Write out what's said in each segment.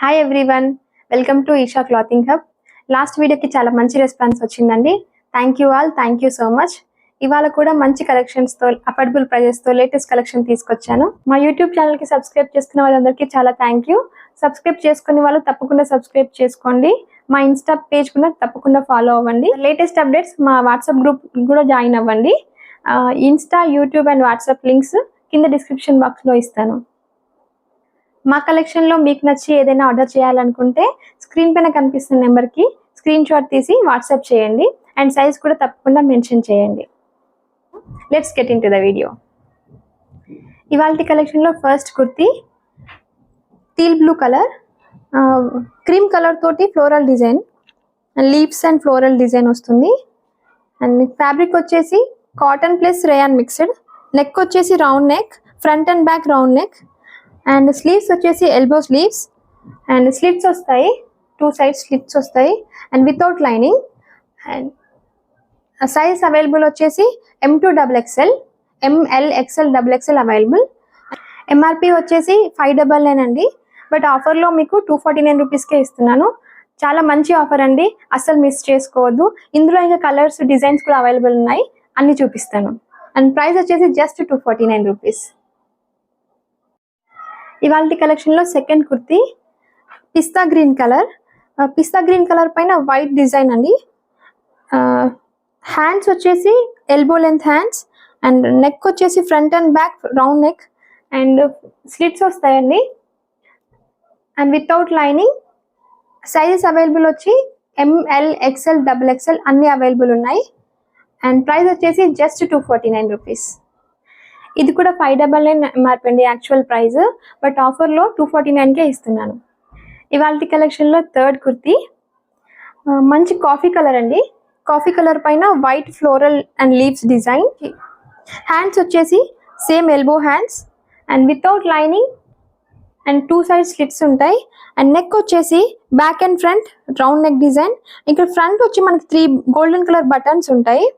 Hi everyone, welcome to Isha clothing hub. Last వీడియోకి చాలా మంచి రెస్పాన్స్ వచ్చిందండి. Thank you so much. ఇవాళ కూడా మంచి కలెక్షన్స్తో అఫోర్డబుల్ ప్రైజెస్తో లేటెస్ట్ కలెక్షన్ తీసుకొచ్చాను. మా యూట్యూబ్ ఛానల్కి సబ్స్క్రైబ్ చేసుకున్న వాళ్ళందరికీ చాలా థ్యాంక్ యూ. సబ్స్క్రైబ్ చేసుకునే వాళ్ళు తప్పకుండా సబ్స్క్రైబ్ చేసుకోండి. మా ఇన్స్టా పేజ్ కూడా తప్పకుండా ఫాలో అవ్వండి. లేటెస్ట్ అప్డేట్స్ మా వాట్సాప్ గ్రూప్ కూడా జాయిన్ అవ్వండి. Insta, YouTube and WhatsApp links కింద డిస్క్రిప్షన్ బాక్స్లో ఇస్తాను. మా కలెక్షన్లో మీకు నచ్చి ఏదైనా ఆర్డర్ చేయాలనుకుంటే స్క్రీన్ పైన కనిపిస్తున్న నెంబర్కి స్క్రీన్ షాట్ తీసి వాట్సాప్ చేయండి అండ్ సైజ్ కూడా తప్పకుండా మెన్షన్ చేయండి. Let's get into the video. ఇవాళ కలెక్షన్లో first kurti teal blue colour, cream colour తోటి floral design, leaves and floral design వస్తుంది. అండ్ ఫ్యాబ్రిక్ వచ్చేసి cotton plus rayon mixed. Neck వచ్చేసి round neck, front and back round neck. And sleeves వచ్చేసి elbow sleeves and slits వస్తాయి, 2 side slits వస్తాయి and without lining. And size available వచ్చేసి M2XXL, ML, XL, XXL available. MRP వచ్చేసి 599 అండి, but ఆఫర్లో మీకు 249 రూపీస్కే ఇస్తున్నాను. చాలా మంచి ఆఫర్ అండి, అస్సలు మిస్ చేసుకోవద్దు. ఇందులో ఇంకా కలర్స్, డిజైన్స్ కూడా అవైలబుల్ ఉన్నాయి, అన్ని చూపిస్తాను. అండ్ ప్రైస్ వచ్చేసి జస్ట్ 249 రూపీస్. ఇవాళ కలెక్షన్లో second kurti pista green colour. Pista green colour పైన వైట్ డిజైన్ అండి. హ్యాండ్స్ వచ్చేసి elbow length hands and neck వచ్చేసి front and back round neck and slits వస్తాయండి and without lining. Sizes available వచ్చి ML, XL, XXL అన్ని అవైలబుల్ ఉన్నాయి. అండ్ ప్రైస్ వచ్చేసి just 249 rupees. ఇది కూడా 599 ఎంఆర్పి అండి యాక్చువల్ ప్రైస్, బట్ ఆఫర్లో 249కే ఇస్తున్నాను. ఇవాళ కలెక్షన్లో థర్డ్ కుర్తీ మంచి కాఫీ కలర్ అండి. కాఫీ కలర్ పైన white floral and leaves design. Hands వచ్చేసి same elbow hands and without lining and 2 side slits ఉంటాయి. అండ్ నెక్ వచ్చేసి back and front round neck design. ఇక్కడ ఫ్రంట్ వచ్చి మనకి 3 గోల్డెన్ కలర్ బటన్స్ ఉంటాయి.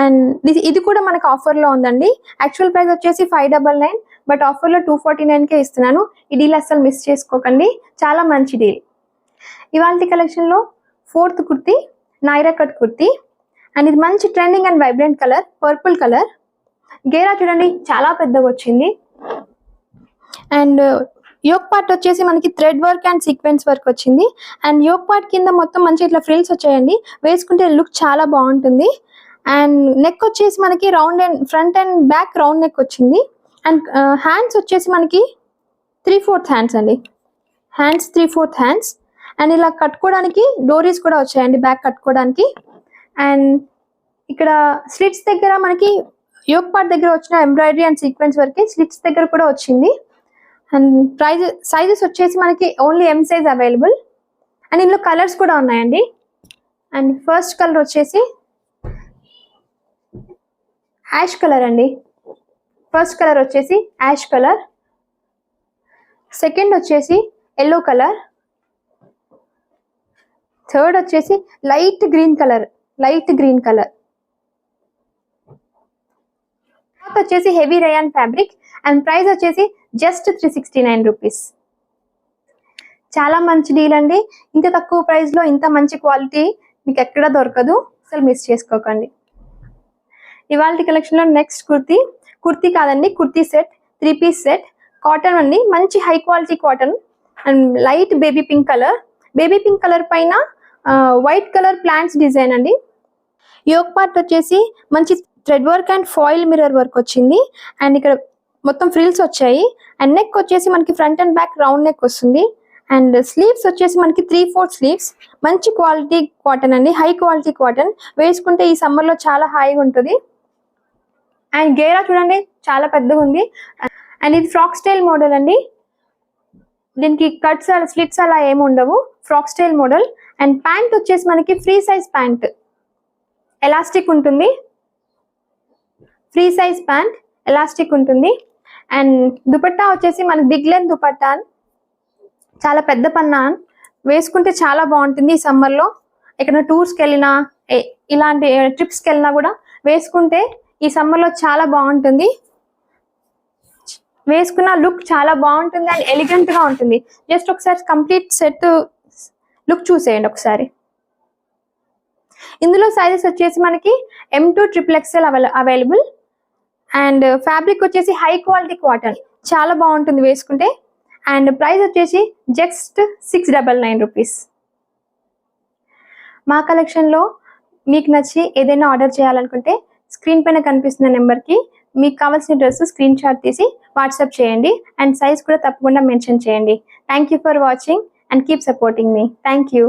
And ఇది కూడా మనకు ఆఫర్లో ఉందండి. యాక్చువల్ ప్రైస్ వచ్చేసి 599, బట్ ఆఫర్లో 249కే ఇస్తున్నాను. ఈ డీల్ అస్సలు మిస్ చేసుకోకండి, చాలా మంచి డీల్. ఇవాళ కలెక్షన్లో fourth kurti Naira cut kurti and ఇది మంచి trending and vibrant colour, purple colour. గేరా చూడండి చాలా పెద్దగా వచ్చింది. అండ్ యోక్ పార్ట్ వచ్చేసి మనకి thread work and sequence work వచ్చింది. అండ్ యోక్ పార్ట్ కింద మొత్తం మంచి ఇట్లా ఫ్రిల్స్ వచ్చాయండి, వేసుకుంటే లుక్ చాలా బాగుంటుంది. అండ్ నెక్ వచ్చేసి మనకి round and front and back round neck వచ్చింది. అండ్ హ్యాండ్స్ వచ్చేసి మనకి 3/4 హ్యాండ్స్ అండి, హ్యాండ్స్ 3/4 హ్యాండ్స్. అండ్ ఇలా కట్టుకోవడానికి డోరీస్ కూడా వచ్చాయండి బ్యాక్ కట్టుకోవడానికి. అండ్ ఇక్కడ స్లిట్స్ దగ్గర మనకి యోక్ పార్ట్ దగ్గర వచ్చిన ఎంబ్రాయిడరీ అండ్ సీక్వెన్స్ వరకు స్లిట్స్ దగ్గర కూడా వచ్చింది. అండ్ సైజెస్ వచ్చేసి మనకి only M size available. And ఇందులో కలర్స్ కూడా ఉన్నాయండి. అండ్ ఫస్ట్ కలర్ వచ్చేసి యాష్ కలర్ అండి. ఫస్ట్ కలర్ వచ్చేసి యాష్ కలర్, సెకండ్ వచ్చేసి ఎల్లో కలర్, థర్డ్ వచ్చేసి లైట్ గ్రీన్ కలర్, వచ్చేసి heavy rayon fabric. And price వచ్చేసి జస్ట్ 369 రూపీస్. చాలా మంచి డీల్ అండి, ఇంత తక్కువ ప్రైస్లో ఇంత మంచి క్వాలిటీ మీకు ఎక్కడ దొరకదు, అసలు మిస్ చేసుకోకండి. ఇవాళ కలెక్షన్లో నెక్స్ట్ కుర్తీ కాదండి, kurti set, 3 piece set, cotton అండి, మంచి high quality cotton and light baby pink colour పైన వైట్ కలర్ ప్లాంట్స్ డిజైన్ అండి. యోక్ పార్ట్ వచ్చేసి మంచి thread work and foil mirror work వచ్చింది. అండ్ ఇక్కడ మొత్తం ఫ్రిల్స్ వచ్చాయి. అండ్ నెక్ వచ్చేసి మనకి front and back round neck వస్తుంది. అండ్ స్లీవ్స్ వచ్చేసి మనకి 3/4 స్లీవ్స్. మంచి క్వాలిటీ కాటన్ అండి, హై క్వాలిటీ కాటన్, వేసుకుంటే ఈ సమ్మర్లో చాలా హాయిగా ఉంటుంది. అండ్ గేరా చూడండి చాలా పెద్దగా ఉంది. అండ్ ఇది ఫ్రాక్ స్టైల్ మోడల్ అండి, దీనికి కట్స్ స్లిట్స్ అలా ఏమి ఉండవు, frock style model. And pant వచ్చేసి మనకి ఫ్రీ సైజ్ ప్యాంట్, ఎలాస్టిక్ ఉంటుంది, ఫ్రీ సైజ్ ప్యాంట్ ఎలాస్టిక్ ఉంటుంది. అండ్ దుపట్టా వచ్చేసి మనకి బిగ్ లెంత్ దుపట్టా, చాలా పెద్ద పన్నా, వేసుకుంటే చాలా బాగుంటుంది ఈ సమ్మర్లో. ఎక్కడైనా టూర్స్కి వెళ్ళినా, ఇలాంటి ట్రిప్స్కి వెళ్ళినా కూడా వేసుకుంటే ఈ సమ్మర్లో చాలా బాగుంటుంది. వేసుకున్న లుక్ చాలా బాగుంటుంది అండ్ ఎలిగెంట్ గా ఉంటుంది. జస్ట్ ఒకసారి కంప్లీట్ సెట్ లుక్ చూసేయండి ఒకసారి. ఇందులో సైజెస్ వచ్చేసి మనకి M2 XXL available and fabric వచ్చేసి హై క్వాలిటీ కాటన్, చాలా బాగుంటుంది వేసుకుంటే. అండ్ ప్రైస్ వచ్చేసి జస్ట్ 699 రూపీస్. మా కలెక్షన్లో మీకు నచ్చి ఏదైనా ఆర్డర్ చేయాలనుకుంటే స్క్రీన్ పైన కనిపిస్తున్న నెంబర్కి మీకు కావాల్సిన డ్రెస్ స్క్రీన్ షాట్ తీసి వాట్సాప్ చేయండి అండ్ సైజ్ కూడా తప్పకుండా మెన్షన్ చేయండి. Thank you for watching and keep supporting me. Thank you.